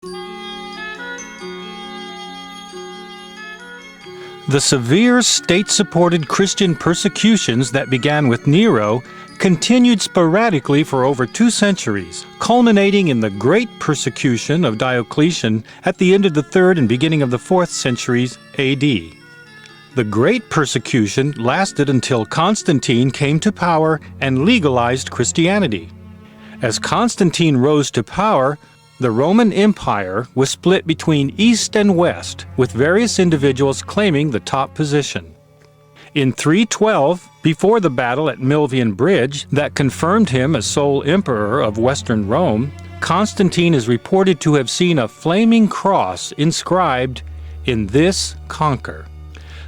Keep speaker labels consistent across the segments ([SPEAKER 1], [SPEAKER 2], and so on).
[SPEAKER 1] The severe state-supported Christian persecutions that began with Nero continued sporadically for over 2 centuries, culminating in the Great Persecution of Diocletian at the end of the 3rd and beginning of the 4th centuries A.D. The Great Persecution lasted until Constantine came to power and legalized Christianity. As Constantine rose to power, the Roman Empire was split between East and West, with various individuals claiming the top position. In 312, before the battle at Milvian Bridge that confirmed him as sole emperor of Western Rome, Constantine is reported to have seen a flaming cross inscribed, "In this conquer."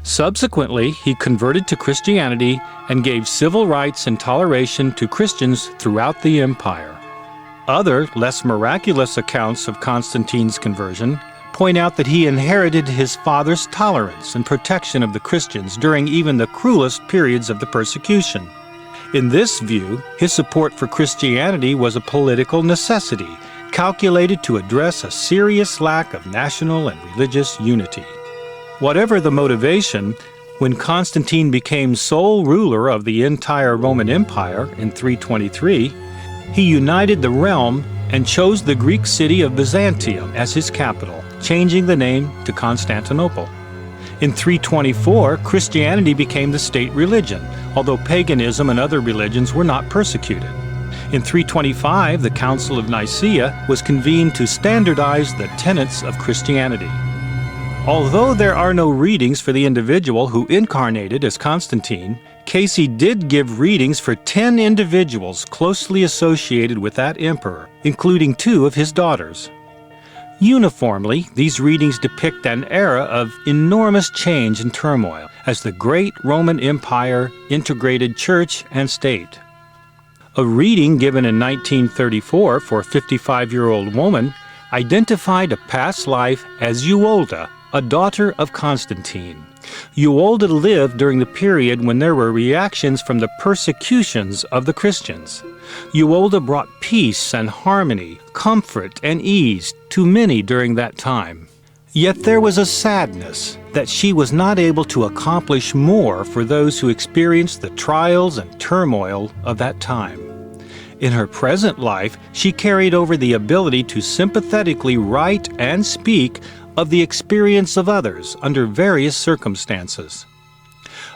[SPEAKER 1] Subsequently, he converted to Christianity and gave civil rights and toleration to Christians throughout the empire. Other, less miraculous accounts of Constantine's conversion point out that he inherited his father's tolerance and protection of the Christians during even the cruelest periods of the persecution. In this view, his support for Christianity was a political necessity, calculated to address a serious lack of national and religious unity. Whatever the motivation, when Constantine became sole ruler of the entire Roman Empire in 323, he united the realm and chose the Greek city of Byzantium as his capital, changing the name to Constantinople. In 324, Christianity became the state religion, although paganism and other religions were not persecuted. In 325, the Council of Nicaea was convened to standardize the tenets of Christianity. Although there are no readings for the individual who incarnated as Constantine, Casey did give readings for 10 individuals closely associated with that emperor, including 2 of his daughters. Uniformly, these readings depict an era of enormous change and turmoil as the great Roman Empire integrated church and state. A reading given in 1934 for a 55-year-old woman identified a past life as Eulda, a daughter of Constantine. Eulda lived during the period when there were reactions from the persecutions of the Christians. Eulda brought peace and harmony, comfort and ease to many during that time. Yet there was a sadness that she was not able to accomplish more for those who experienced the trials and turmoil of that time. In her present life, she carried over the ability to sympathetically write and speak of the experience of others under various circumstances.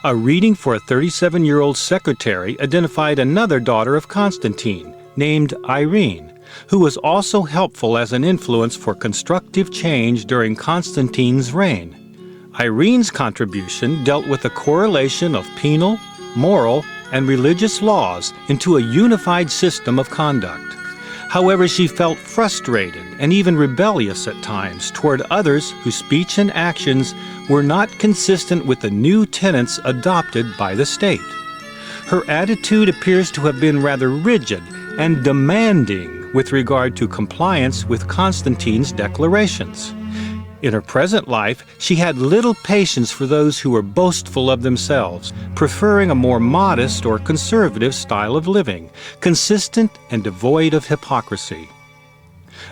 [SPEAKER 1] A reading for a 37-year-old secretary identified another daughter of Constantine, named Irene, who was also helpful as an influence for constructive change during Constantine's reign. Irene's contribution dealt with the correlation of penal, moral, and religious laws into a unified system of conduct. However, she felt frustrated and even rebellious at times toward others whose speech and actions were not consistent with the new tenets adopted by the state. Her attitude appears to have been rather rigid and demanding with regard to compliance with Constantine's declarations. In her present life, she had little patience for those who were boastful of themselves, preferring a more modest or conservative style of living, consistent and devoid of hypocrisy.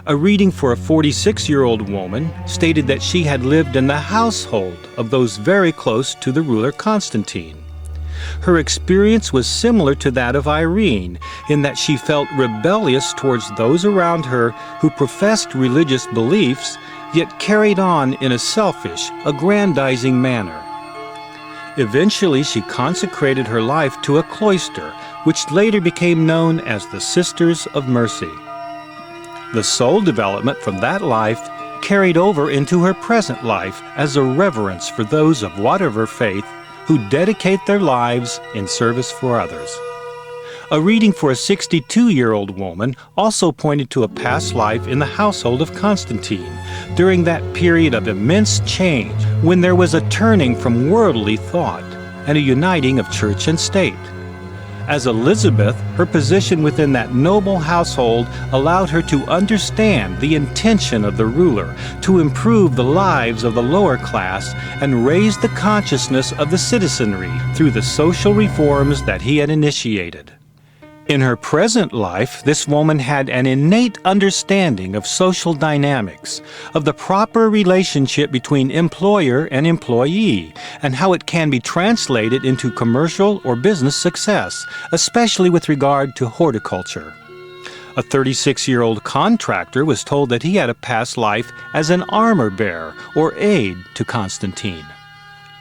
[SPEAKER 1] A reading for a 46-year-old woman stated that she had lived in the household of those very close to the ruler Constantine. Her experience was similar to that of Irene in that she felt rebellious towards those around her who professed religious beliefs yet carried on in a selfish, aggrandizing manner. Eventually, she consecrated her life to a cloister, which later became known as the Sisters of Mercy. The soul development from that life carried over into her present life as a reverence for those of whatever faith who dedicate their lives in service for others. A reading for a 62-year-old woman also pointed to a past life in the household of Constantine during that period of immense change when there was a turning from worldly thought and a uniting of church and state. As Elizabeth, her position within that noble household allowed her to understand the intention of the ruler to improve the lives of the lower class and raise the consciousness of the citizenry through the social reforms that he had initiated. In her present life, this woman had an innate understanding of social dynamics, of the proper relationship between employer and employee, and how it can be translated into commercial or business success, especially with regard to horticulture. A 36-year-old contractor was told that he had a past life as an armor-bearer or aide to Constantine.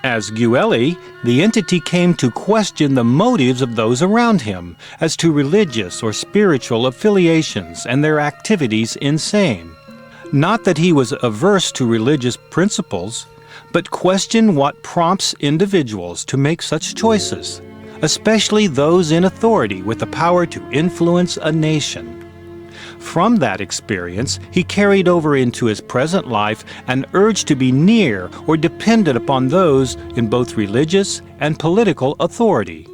[SPEAKER 1] As Guelli, the entity came to question the motives of those around him as to religious or spiritual affiliations and their activities in same. Not that he was averse to religious principles, but questioned what prompts individuals to make such choices, especially those in authority with the power to influence a nation. From that experience, he carried over into his present life an urge to be near or dependent upon those in both religious and political authority.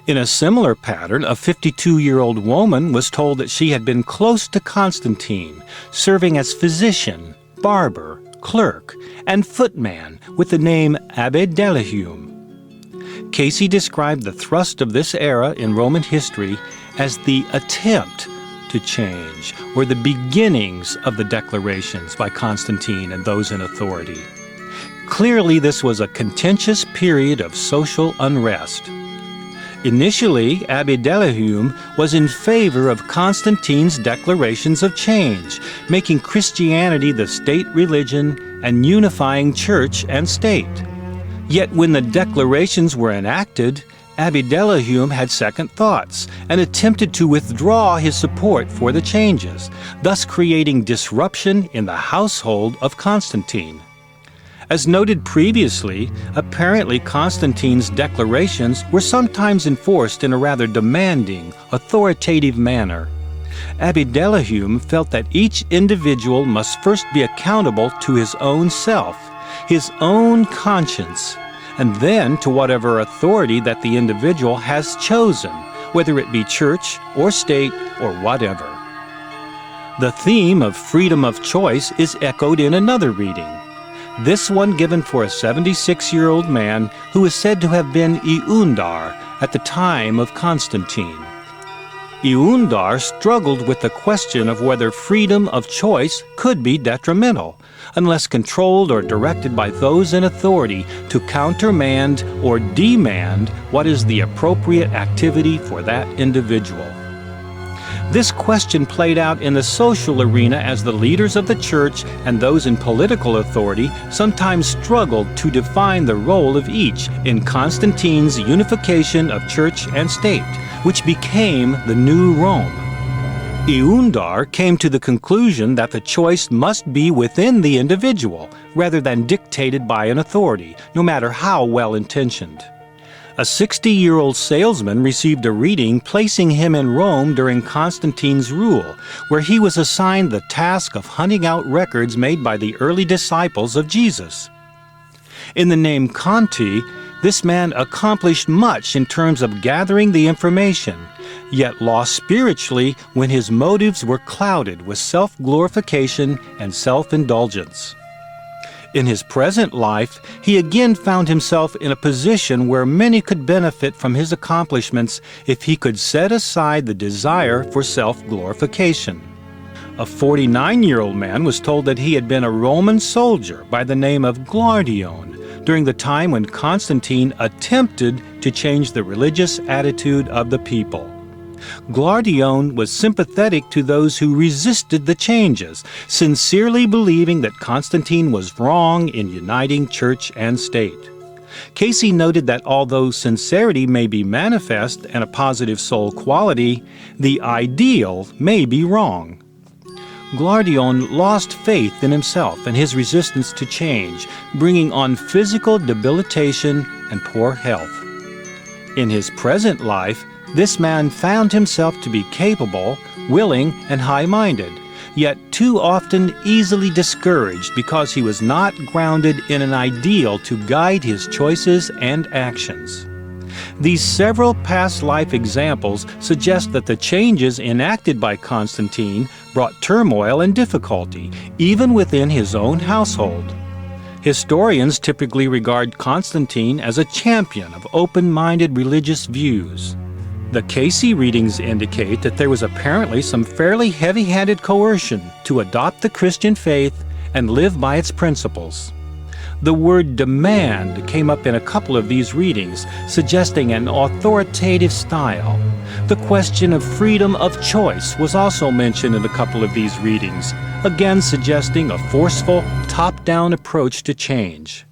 [SPEAKER 1] In a similar pattern, a 52-year-old woman was told that she had been close to Constantine, serving as physician, barber, clerk, and footman with the name Abbe Delahum. Casey described the thrust of this era in Roman history as the attempt to change, or the beginnings of the declarations by Constantine and those in authority. Clearly, this was a contentious period of social unrest. Initially, Abbe Delahum was in favor of Constantine's declarations of change, making Christianity the state religion and unifying church and state. Yet when the declarations were enacted, Abbe Delahum had second thoughts and attempted to withdraw his support for the changes, thus creating disruption in the household of Constantine. As noted previously, apparently Constantine's declarations were sometimes enforced in a rather demanding, authoritative manner. Abbe Delahum felt that each individual must first be accountable to his own self, his own conscience, and then to whatever authority that the individual has chosen, whether it be church or state or whatever. The theme of freedom of choice is echoed in another reading, this one given for a 76-year-old man who is said to have been Eundar at the time of Constantine. Eundar struggled with the question of whether freedom of choice could be detrimental, unless controlled or directed by those in authority to countermand or demand what is the appropriate activity for that individual. This question played out in the social arena as the leaders of the church and those in political authority sometimes struggled to define the role of each in Constantine's unification of church and state, which became the new Rome. Eundar came to the conclusion that the choice must be within the individual, rather than dictated by an authority, no matter how well-intentioned. A 60-year-old salesman received a reading placing him in Rome during Constantine's rule, where he was assigned the task of hunting out records made by the early disciples of Jesus. In the name Conti, this man accomplished much in terms of gathering the information, yet lost spiritually when his motives were clouded with self-glorification and self-indulgence. In his present life, he again found himself in a position where many could benefit from his accomplishments if he could set aside the desire for self-glorification. A 49-year-old man was told that he had been a Roman soldier by the name of Glaudion during the time when Constantine attempted to change the religious attitude of the people. Glaudion was sympathetic to those who resisted the changes, sincerely believing that Constantine was wrong in uniting church and state. Casey noted that although sincerity may be manifest and a positive soul quality, the ideal may be wrong. Glaudion lost faith in himself and his resistance to change, bringing on physical debilitation and poor health. In his present life, this man found himself to be capable, willing, and high-minded, yet too often easily discouraged because he was not grounded in an ideal to guide his choices and actions. These several past life examples suggest that the changes enacted by Constantine brought turmoil and difficulty, even within his own household. Historians typically regard Constantine as a champion of open-minded religious views. The Casey readings indicate that there was apparently some fairly heavy-handed coercion to adopt the Christian faith and live by its principles. The word demand came up in a couple of these readings, suggesting an authoritative style. The question of freedom of choice was also mentioned in a couple of these readings, again suggesting a forceful, top-down approach to change.